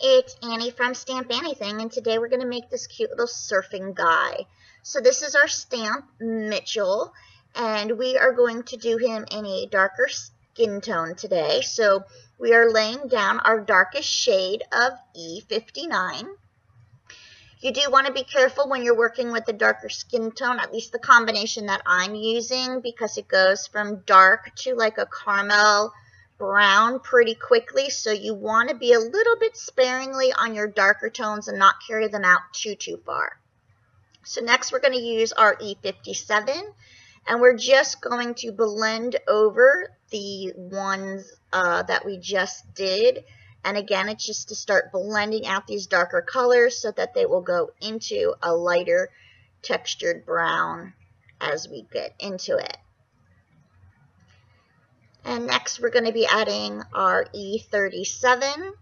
it's Annie from Stamp Anything, and today we're going to make this cute little surfing guy. So this is our stamp, Mitchell, and we are going to do him in a darker skin tone today. So we are laying down our darkest shade of E59. You do want to be careful when you're working with the darker skin tone, at least the combination that I'm using, because it goes from dark to like a caramel brown pretty quickly, so you want to be a little bit sparingly on your darker tones and not carry them out too far. So next we're going to use our E57, and we're just going to blend over the ones that we just did. And again, it's just to start blending out these darker colors so that they will go into a lighter textured brown as we get into it. And next we're going to be adding our E37.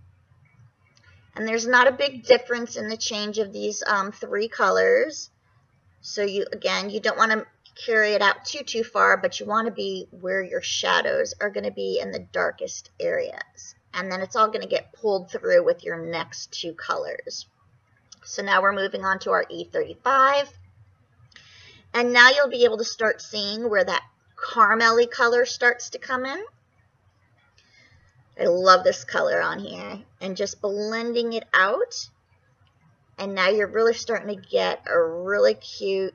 And there's not a big difference in the change of these three colors. So you don't want to carry it out too far, but you want to be where your shadows are going to be in the darkest areas. And then it's all going to get pulled through with your next two colors. So now we're moving on to our E35. And now you'll be able to start seeing where that caramel-y color starts to come in. I love this color on here. And just blending it out. And now you're really starting to get a really cute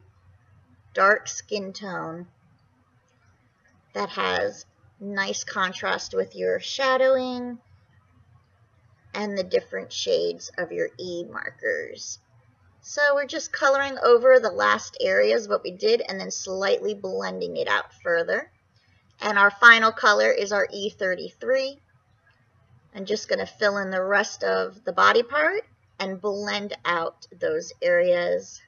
dark skin tone that has nice contrast with your shadowing and the different shades of your E markers. So we're just coloring over the last areas what we did and then slightly blending it out further. And our final color is our E33. I'm just going to fill in the rest of the body part and blend out those areas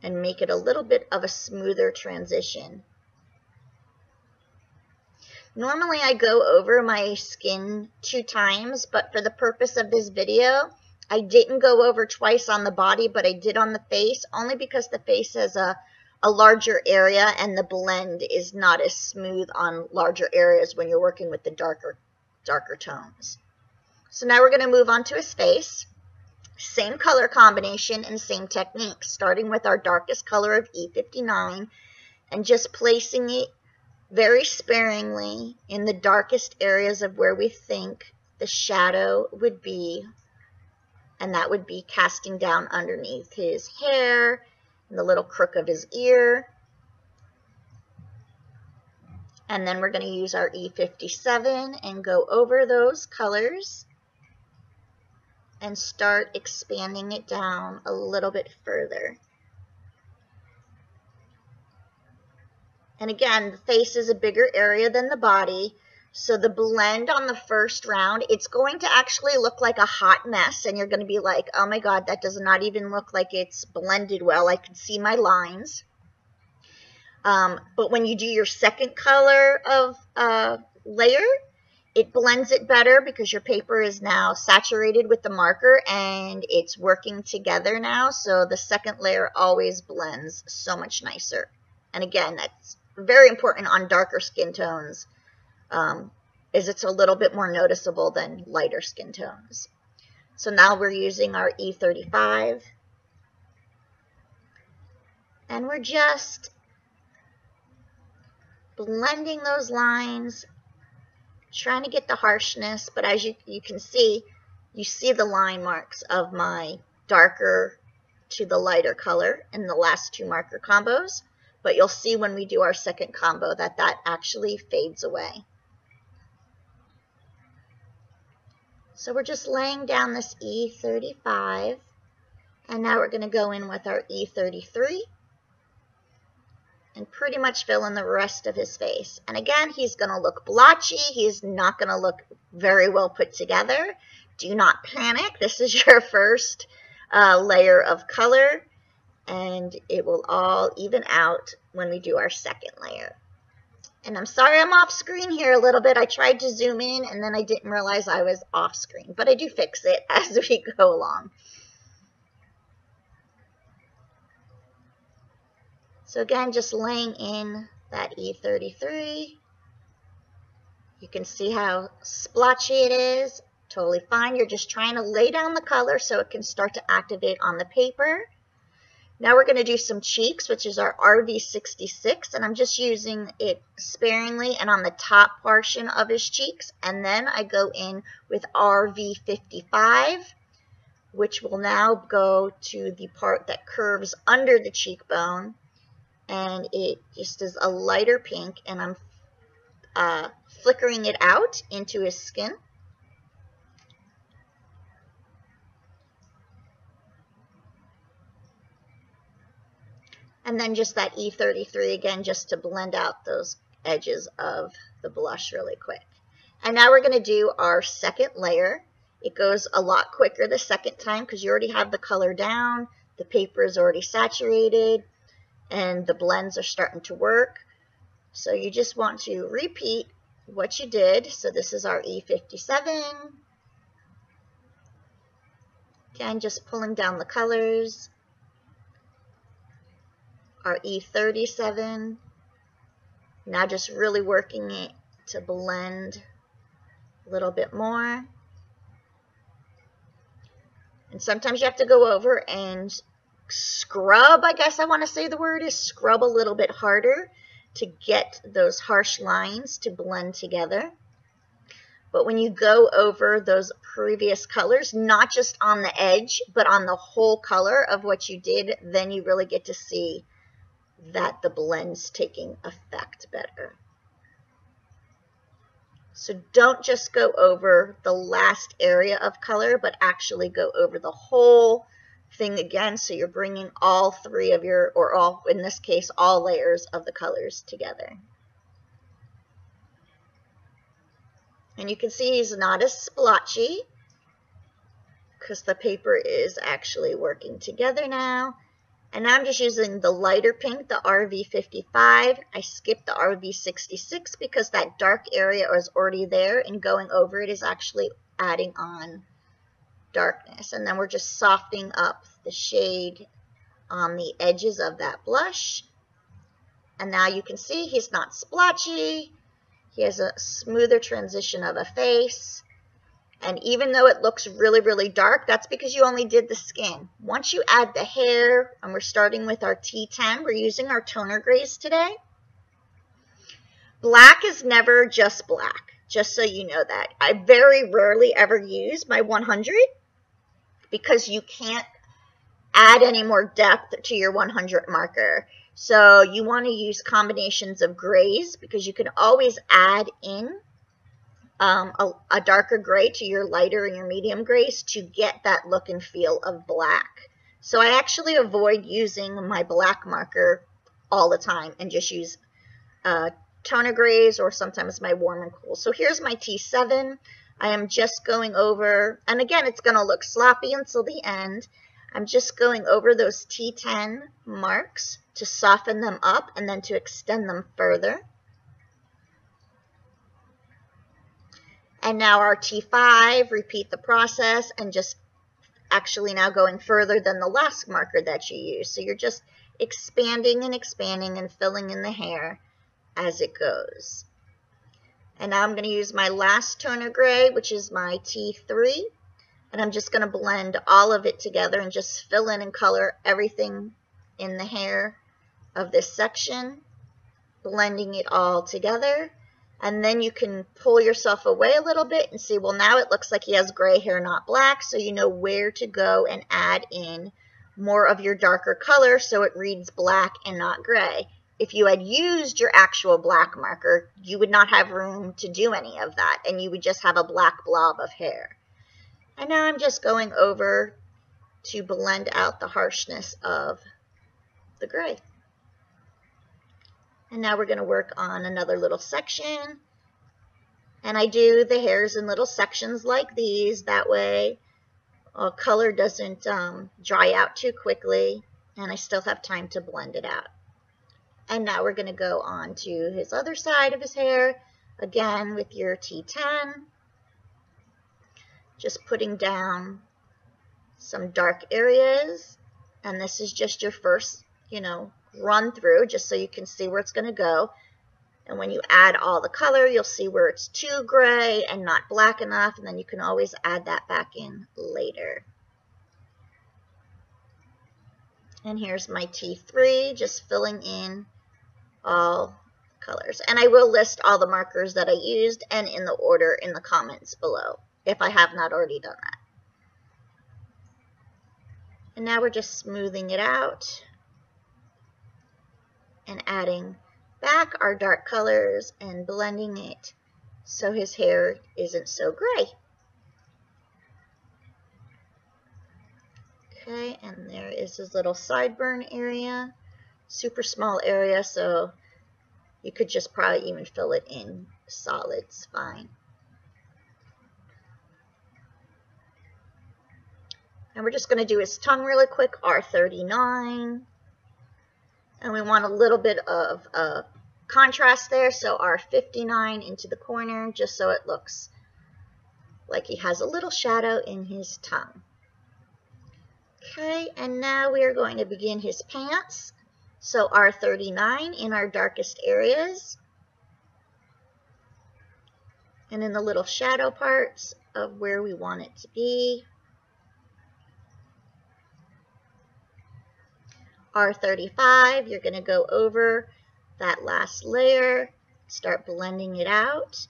and make it a little bit of a smoother transition. Normally I go over my skin 2 times, but for the purpose of this video, I didn't go over twice on the body, but I did on the face, only because the face has a larger area and the blend is not as smooth on larger areas when you're working with the darker tones. So now we're going to move on to his face. Same color combination and same technique, starting with our darkest color of E59 and just placing it very sparingly in the darkest areas of where we think the shadow would be, and that would be casting down underneath his hair and the little crook of his ear. And then we're going to use our E57 and go over those colors and start expanding it down a little bit further. And again, the face is a bigger area than the body, so the blend on the first round, it's going to actually look like a hot mess, and you're going to be like, oh my god, that does not even look like it's blended well. I can see my lines. But when you do your second color of layer, it blends it better because your paper is now saturated with the marker and it's working together now. So the second layer always blends so much nicer. And again, that's very important on darker skin tones, is it's a little bit more noticeable than lighter skin tones. So now we're using our E35. And we're just blending those lines, trying to get the harshness, but as you can see, you see the line marks of my darker to the lighter color in the last 2 marker combos, but you'll see when we do our second combo that actually fades away. So we're just laying down this E35, and now we're going to go in with our E33 and pretty much fill in the rest of his face. And again, he's going to look blotchy. He's not going to look very well put together. Do not panic. This is your first layer of color, and it will all even out when we do our second layer. And I'm sorry I'm off screen here a little bit. I tried to zoom in, and then I didn't realize I was off screen, but I do fix it as we go along. So again, just laying in that E33. You can see how splotchy it is. totally fine. You're just trying to lay down the color so it can start to activate on the paper. Now we're going to do some cheeks, which is our RV66, and I'm just using it sparingly and on the top portion of his cheeks. And then I go in with RV55, which will now go to the part that curves under the cheekbone, and it just is a lighter pink, and I'm flickering it out into his skin. And then just that E33 again, just to blend out those edges of the blush really quick. And now we're going to do our second layer. It goes a lot quicker the second time because you already have the color down, the paper is already saturated, and the blends are starting to work. So you just want to repeat what you did. So this is our E57. Again, just pulling down the colors. Our E37, now just really working it to blend a little bit more. And sometimes you have to go over and scrub, I guess I want to say the word is scrub a little bit harder to get those harsh lines to blend together. But when you go over those previous colors, not just on the edge, but on the whole color of what you did, then you really get to see that the blend's taking effect better. So don't just go over the last area of color, but actually go over the whole thing again. So you're bringing all three of your, or all, in this case, all layers of the colors together. And you can see he's not as splotchy because the paper is actually working together now. And now I'm just using the lighter pink, the RV55. I skipped the RV66 because that dark area is already there, and going over it is actually adding on darkness. And then we're just softening up the shade on the edges of that blush. And now you can see he's not splotchy. He has a smoother transition of a face. And even though it looks really, really dark, that's because you only did the skin. Once you add the hair, and we're starting with our T10, we're using our toner grays today. Black is never just black, just so you know that. I very rarely ever use my 100 because you can't add any more depth to your 100 marker. So you want to use combinations of grays because you can always add in a darker gray to your lighter and your medium grays to get that look and feel of black. So I actually avoid using my black marker all the time and just use toner grays or sometimes my warm and cool. So here's my T7. I am just going over, and again, it's going to look sloppy until the end. I'm just going over those T10 marks to soften them up and then to extend them further. And now our T5, repeat the process and just actually now going further than the last marker that you used. So you're just expanding and filling in the hair as it goes. And now I'm going to use my last toner gray, which is my T3. And I'm just going to blend all of it together and just fill in and color everything in the hair of this section, blending it all together. And then you can pull yourself away a little bit and see, well, now it looks like he has gray hair, not black. So you know where to go and add in more of your darker color so it reads black and not gray. If you had used your actual black marker, you would not have room to do any of that, and you would just have a black blob of hair. And now I'm just going over to blend out the harshness of the gray. And now we're going to work on another little section. And I do the hairs in little sections like these. That way color doesn't dry out too quickly. And I still have time to blend it out. And now we're going to go on to his other side of his hair. Again with your T10. Just putting down some dark areas. And this is just your first, run through just so you can see where it's going to go. And when you add all the color, you'll see where it's too gray and not black enough, and then you can always add that back in later. And here's my T3, just filling in all colors. And I will list all the markers that I used and in the order in the comments below, if I have not already done that. And now we're just smoothing it out and adding back our dark colors and blending it so his hair isn't so gray. Okay, and there is his little sideburn area, super small area, so you could just probably even fill it in solids fine. And we're just going to do his tongue really quick, R39. And we want a little bit of contrast there, so R59 into the corner, just so it looks like he has a little shadow in his tongue. Okay, and now we are going to begin his pants. So R39 in our darkest areas. And in the little shadow parts of where we want it to be. R35, you're going to go over that last layer, start blending it out.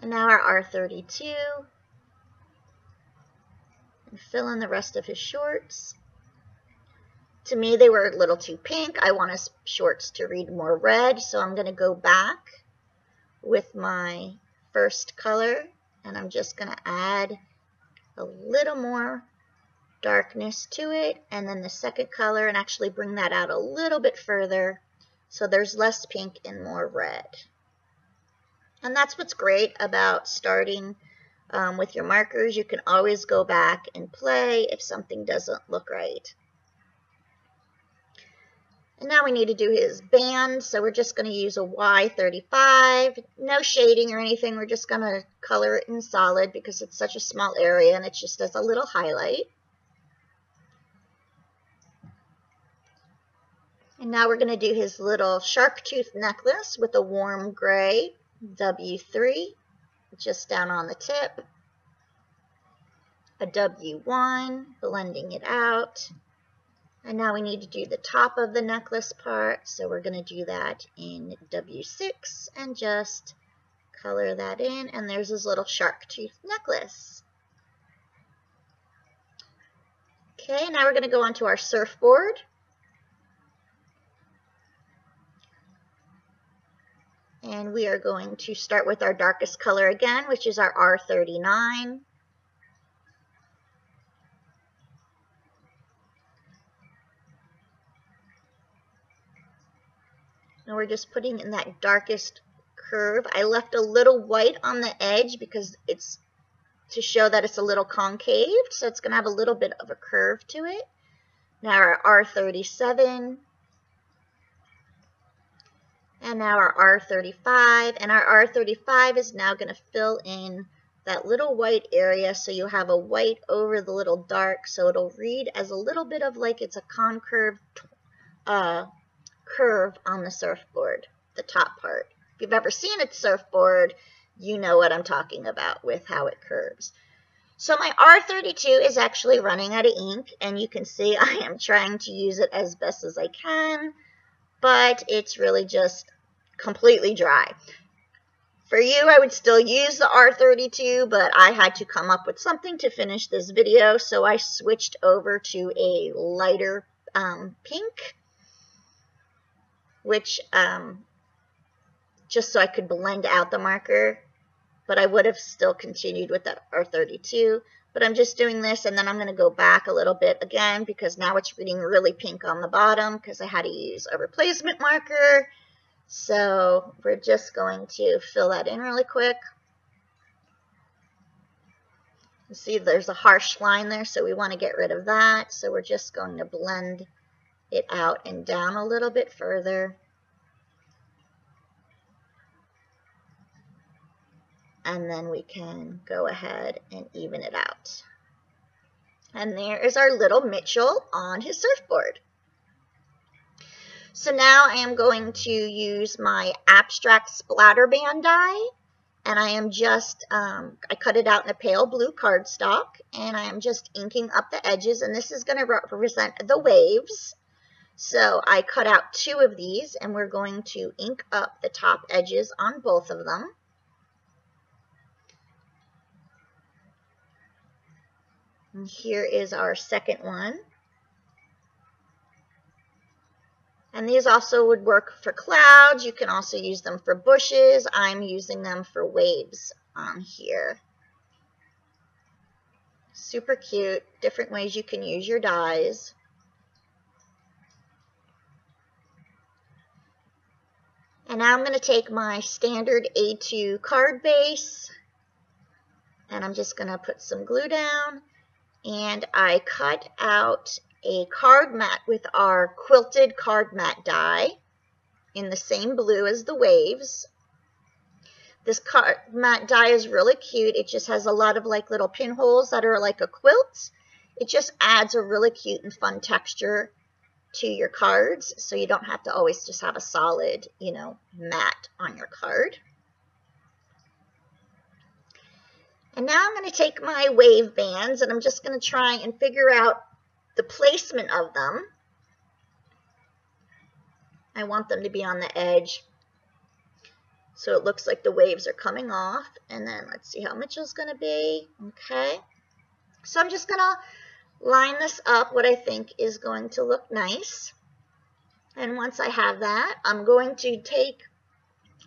And now our R32, and fill in the rest of his shorts. To me, they were a little too pink. I want his shorts to read more red, so I'm going to go back with my first color, and I'm just going to add a little more darkness to it, and then the second color, and actually bring that out a little bit further so there's less pink and more red. And that's what's great about starting with your markers. You can always go back and play if something doesn't look right. And now we need to do his band, so we're just going to use a Y35. No shading or anything, we're just going to color it in solid because it's such a small area and it just does a little highlight. And now we're going to do his little shark tooth necklace with a warm gray W3, just down on the tip. A W1, blending it out. And now we need to do the top of the necklace part, so we're going to do that in W6 and just color that in, and there's his little shark tooth necklace. Okay, now we're going to go onto our surfboard. And we are going to start with our darkest color again, which is our R39. And we're just putting in that darkest curve. I left a little white on the edge because it's to show that it's a little concave, so it's going to have a little bit of a curve to it. Now our R37, and now our R35, and our R35 is now going to fill in that little white area, so you have a white over the little dark, so it'll read as a little bit of like it's a concave curve on the surfboard, the top part. If you've ever seen a surfboard, you know what I'm talking about with how it curves. So my R32 is actually running out of ink, and you can see I am trying to use it as best as I can, but it's really just completely dry. For you, I would still use the R32, but I had to come up with something to finish this video, so I switched over to a lighter pink, which just so I could blend out the marker, but I would have still continued with that R32, but I'm just doing this, and then I'm going to go back a little bit again because now it's reading really pink on the bottom because I had to use a replacement marker. So we're just going to fill that in really quick. You see there's a harsh line there, so we want to get rid of that, so we're just going to blend it out and down a little bit further. And then we can go ahead and even it out. And there is our little Mitchell on his surfboard. So now I am going to use my abstract splatter band die, and I am just, I cut it out in a pale blue cardstock, and I am just inking up the edges, and this is going to represent the waves. So I cut out 2 of these, and we're going to ink up the top edges on both of them. And here is our second one. And these also would work for clouds. You can also use them for bushes. I'm using them for waves on here. Super cute. Different ways you can use your dies. And now I'm going to take my standard A2 card base, and I'm just going to put some glue down. And I cut out a card mat with our quilted card mat die in the same blue as the waves. This card mat die is really cute. It just has a lot of like little pinholes that are like a quilt. It just adds a really cute and fun texture to your cards, so you don't have to always just have a solid, you know, mat on your card. And now I'm going to take my wave bands, and I'm just going to try and figure out the placement of them. I want them to be on the edge, so it looks like the waves are coming off. And then let's see how Mitchell's going to be. Okay, so I'm just going to line this up what I think is going to look nice. And once I have that, I'm going to take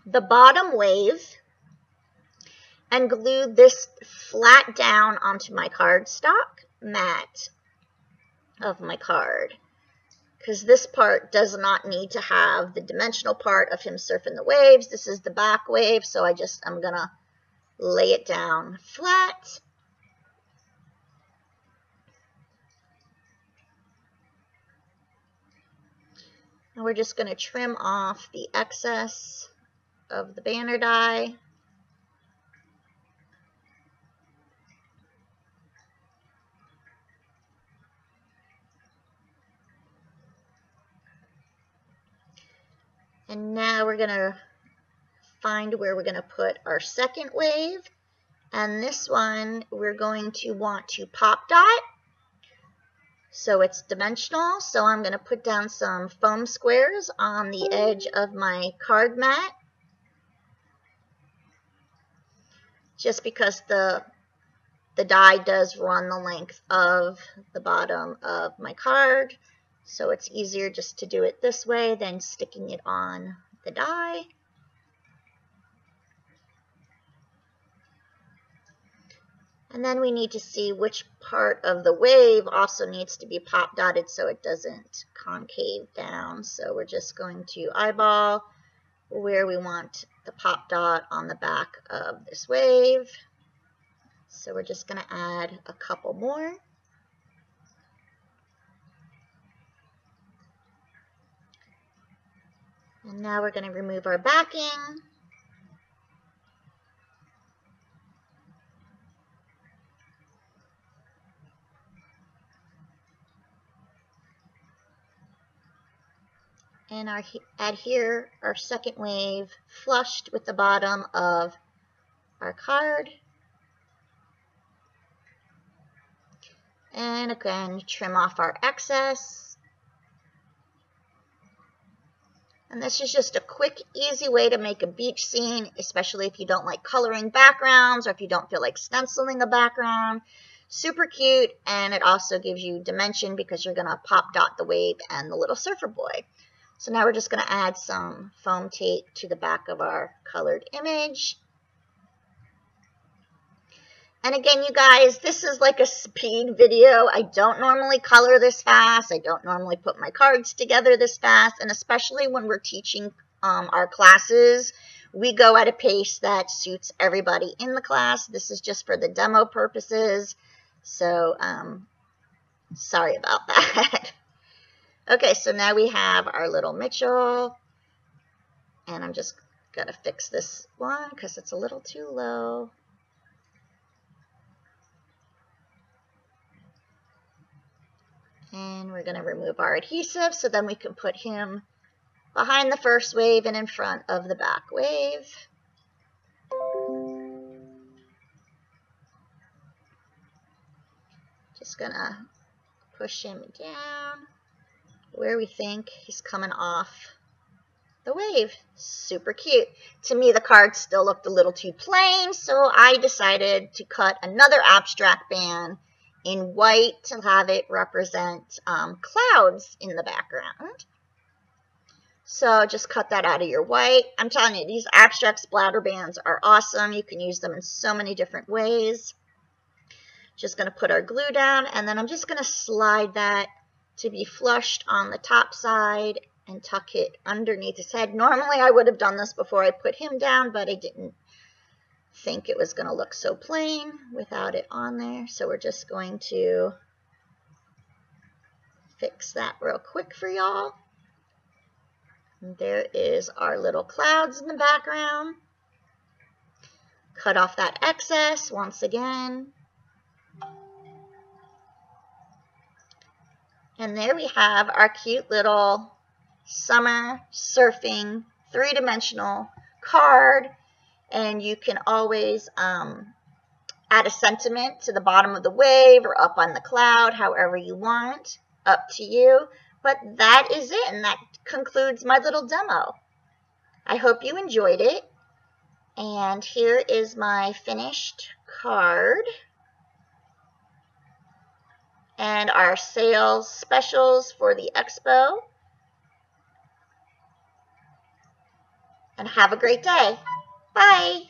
the bottom wave and glue this flat down onto my cardstock mat of my card, because this part does not need to have the dimensional part of him surfing the waves. This is the back wave, so I'm gonna lay it down flat. And we're just gonna trim off the excess of the banner die. And now we're going to find where we're going to put our second wave. And this one we're going to want to pop dot, so it's dimensional. So I'm going to put down some foam squares on the edge of my card mat, just because the die does run the length of the bottom of my card. So it's easier just to do it this way than sticking it on the die. And then we need to see which part of the wave also needs to be pop dotted so it doesn't concave down. So we're just going to eyeball where we want the pop dot on the back of this wave. So we're just going to add a couple more. And now we're going to remove our backing. And add here our second wave flushed with the bottom of our card. And again, trim off our excess. And this is just a quick, easy way to make a beach scene, especially if you don't like coloring backgrounds or if you don't feel like stenciling a background. Super cute, and it also gives you dimension because you're going to pop dot the wave and the little surfer boy. So now we're just going to add some foam tape to the back of our colored image. And again, you guys, this is like a speed video. I don't normally color this fast. I don't normally put my cards together this fast. And especially when we're teaching our classes, we go at a pace that suits everybody in the class. This is just for the demo purposes. So, sorry about that. Okay, so now we have our little Mitchell. And I'm just going to fix this one because it's a little too low. And we're going to remove our adhesive so then we can put him behind the first wave and in front of the back wave. Just gonna push him down where we think he's coming off the wave. Super cute. To me, the card still looked a little too plain, so I decided to cut another abstract band in white to have it represent clouds in the background. So just cut that out of your white. I'm telling you, these abstract splatter bands are awesome. You can use them in so many different ways. Just going to put our glue down, and then I'm just going to slide that to be flushed on the top side and tuck it underneath his head. Normally I would have done this before I put him down, but I didn't think it was going to look so plain without it on there. So we're just going to fix that real quick for y'all. There is our little clouds in the background. Cut off that excess once again. And there we have our cute little summer surfing 3-dimensional card. And you can always add a sentiment to the bottom of the wave or up on the cloud, however you want. Up to you. But that is it, and that concludes my little demo. I hope you enjoyed it. And here is my finished card. And our sales specials for the expo. And have a great day. Bye.